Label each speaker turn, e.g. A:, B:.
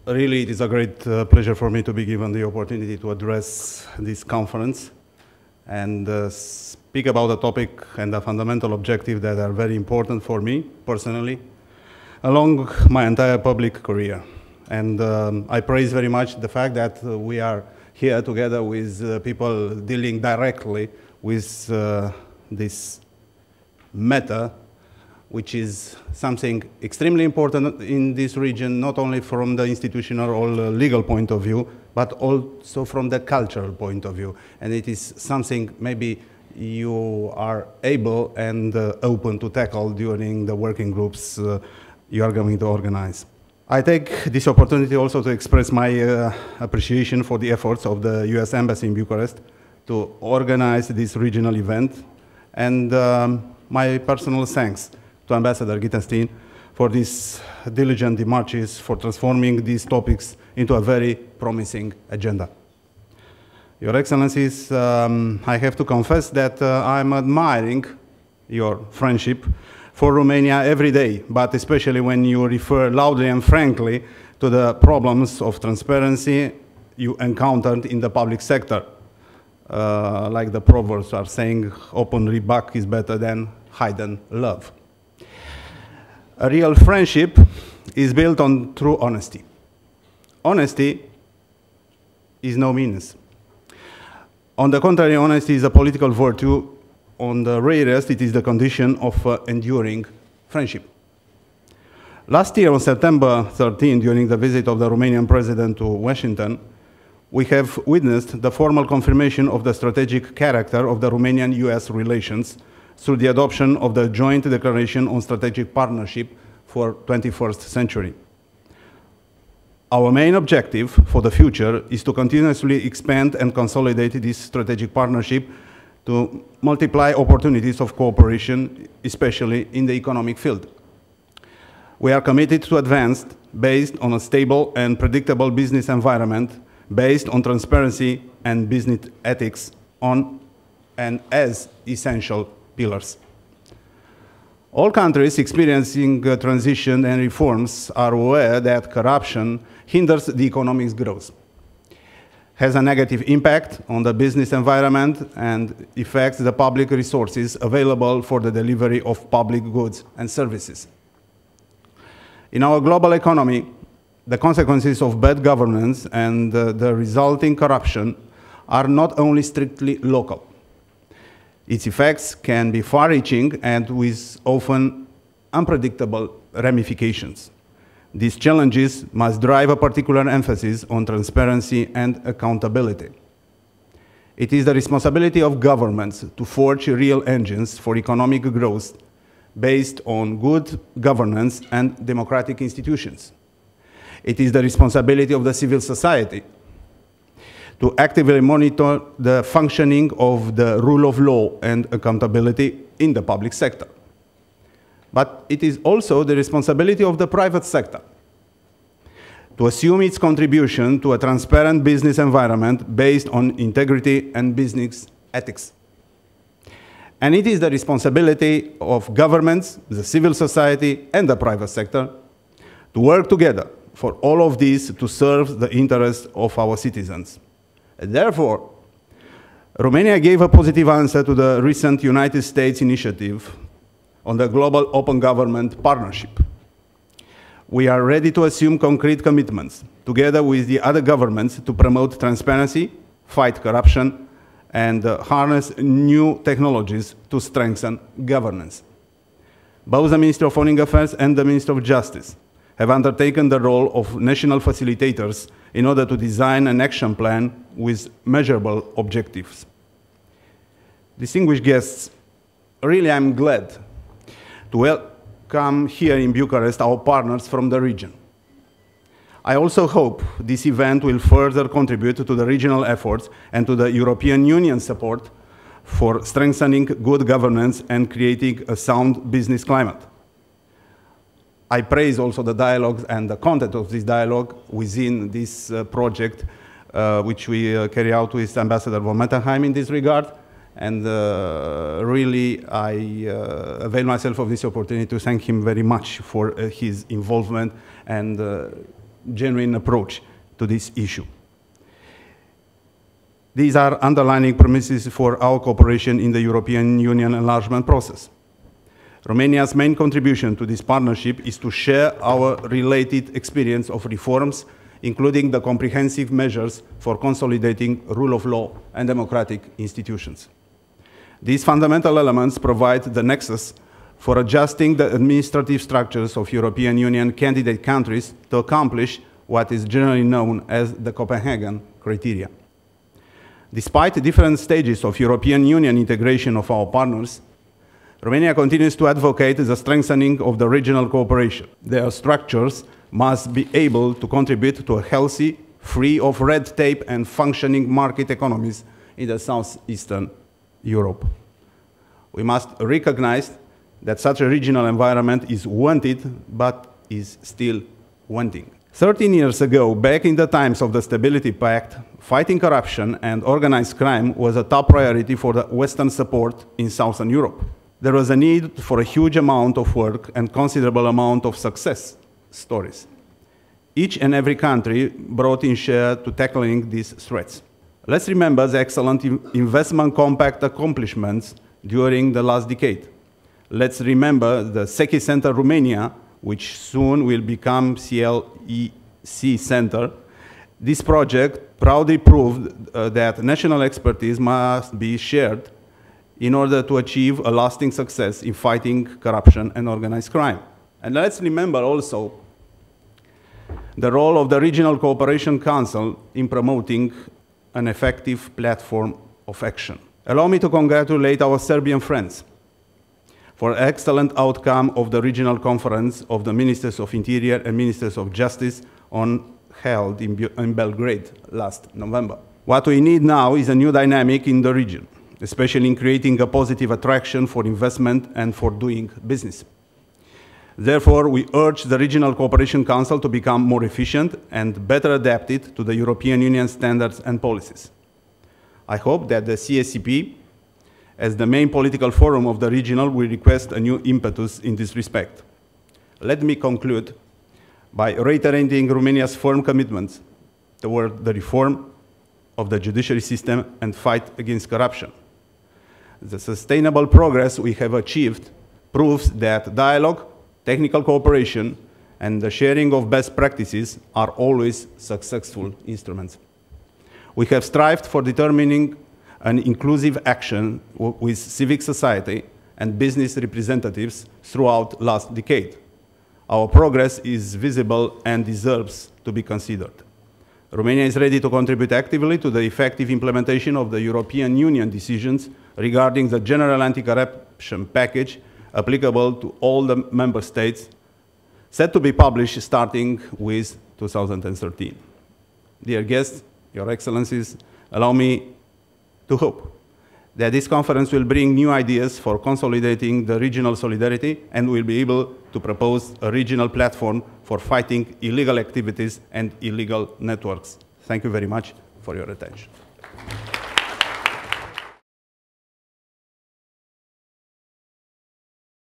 A: Really, it is a great pleasure for me to be given the opportunity to address this conference and speak about a topic and a fundamental objective that are very important for me personally, along my entire public career. And I praise very much the fact that we are here together with people dealing directly with this matter, which is something extremely important in this region, not only from the institutional or legal point of view, but also from the cultural point of view. And it is something maybe you are able and open to tackle during the working groups you are going to organize. I take this opportunity also to express my appreciation for the efforts of the US Embassy in Bucharest to organize this regional event, and my personal thanks to Ambassador Gittenstein for these diligent demarches for transforming these topics into a very promising agenda. Your Excellencies, I have to confess that I'm admiring your friendship for Romania every day, but especially when you refer loudly and frankly to the problems of transparency you encountered in the public sector. Like the proverbs are saying, open rebuke is better than hidden love. A real friendship is built on true honesty. Honesty is no meanness. On the contrary, honesty is a political virtue. On the rarest, it is the condition of enduring friendship. Last year, on September 13, during the visit of the Romanian president to Washington, we have witnessed the formal confirmation of the strategic character of the Romanian-US relations through the adoption of the Joint Declaration on Strategic Partnership for 21st Century. Our main objective for the future is to continuously expand and consolidate this strategic partnership to multiply opportunities of cooperation, especially in the economic field. We are committed to advance based on a stable and predictable business environment, based on transparency and business ethics on and as essential pillars. All countries experiencing transition and reforms are aware that corruption hinders the economic's growth, has a negative impact on the business environment, and affects the public resources available for the delivery of public goods and services. In our global economy, the consequences of bad governance and the resulting corruption are not only strictly local. Its effects can be far-reaching and with often unpredictable ramifications. These challenges must drive a particular emphasis on transparency and accountability. It is the responsibility of governments to forge real engines for economic growth based on good governance and democratic institutions. It is the responsibility of the civil society to actively monitor the functioning of the rule of law and accountability in the public sector. But it is also the responsibility of the private sector to assume its contribution to a transparent business environment based on integrity and business ethics. And it is the responsibility of governments, the civil society, and the private sector to work together for all of these to serve the interests of our citizens. Therefore, Romania gave a positive answer to the recent United States initiative on the Global Open Government Partnership. We are ready to assume concrete commitments, together with the other governments, to promote transparency, fight corruption, and harness new technologies to strengthen governance. Both the Ministry of Foreign Affairs and the Ministry of Justice have undertaken the role of national facilitators in order to design an action plan with measurable objectives. Distinguished guests, really I'm glad to welcome here in Bucharest our partners from the region. I also hope this event will further contribute to the regional efforts and to the European Union support for strengthening good governance and creating a sound business climate. I praise also the dialogue and the content of this dialogue within this project, which we carry out with Ambassador von Mettenheim in this regard. And really, I avail myself of this opportunity to thank him very much for his involvement and genuine approach to this issue. These are underlining premises for our cooperation in the European Union enlargement process. Romania's main contribution to this partnership is to share our related experience of reforms, including the comprehensive measures for consolidating rule of law and democratic institutions. These fundamental elements provide the nexus for adjusting the administrative structures of European Union candidate countries to accomplish what is generally known as the Copenhagen criteria. Despite the different stages of European Union integration of our partners, Romania continues to advocate the strengthening of the regional cooperation. Their structures must be able to contribute to a healthy, free of red tape and functioning market economies in the southeastern Europe. We must recognize that such a regional environment is wanted, but is still wanting. 13 years ago, back in the times of the Stability Pact, fighting corruption and organized crime was a top priority for the Western support in Southern Europe. There was a need for a huge amount of work and considerable amount of success stories. Each and every country brought in share to tackling these threats. Let's remember the excellent investment compact accomplishments during the last decade. Let's remember the SECI Center Romania, which soon will become CLEC Center. This project proudly proved that national expertise must be shared in order to achieve a lasting success in fighting corruption and organized crime. And let's remember also the role of the Regional Cooperation Council in promoting an effective platform of action. Allow me to congratulate our Serbian friends for an excellent outcome of the Regional Conference of the Ministers of Interior and Ministers of Justice held in Belgrade last November. What we need now is a new dynamic in the region, especially in creating a positive attraction for investment and for doing business. Therefore, we urge the Regional Cooperation Council to become more efficient and better adapted to the European Union standards and policies. I hope that the CSCP, as the main political forum of the regional, will request a new impetus in this respect. Let me conclude by reiterating Romania's firm commitments toward the reform of the judiciary system and fight against corruption. The sustainable progress we have achieved proves that dialogue, technical cooperation, and the sharing of best practices are always successful instruments. We have strived for determining an inclusive action with civic society and business representatives throughout last decade. Our progress is visible and deserves to be considered. Romania is ready to contribute actively to the effective implementation of the European Union decisions regarding the general anti-corruption package applicable to all the member states, set to be published starting with 2013. Dear guests, Your Excellencies, allow me to hope that this conference will bring new ideas for consolidating the regional solidarity and will be able to propose a regional platform for fighting illegal activities and illegal networks. Thank you very much for your attention.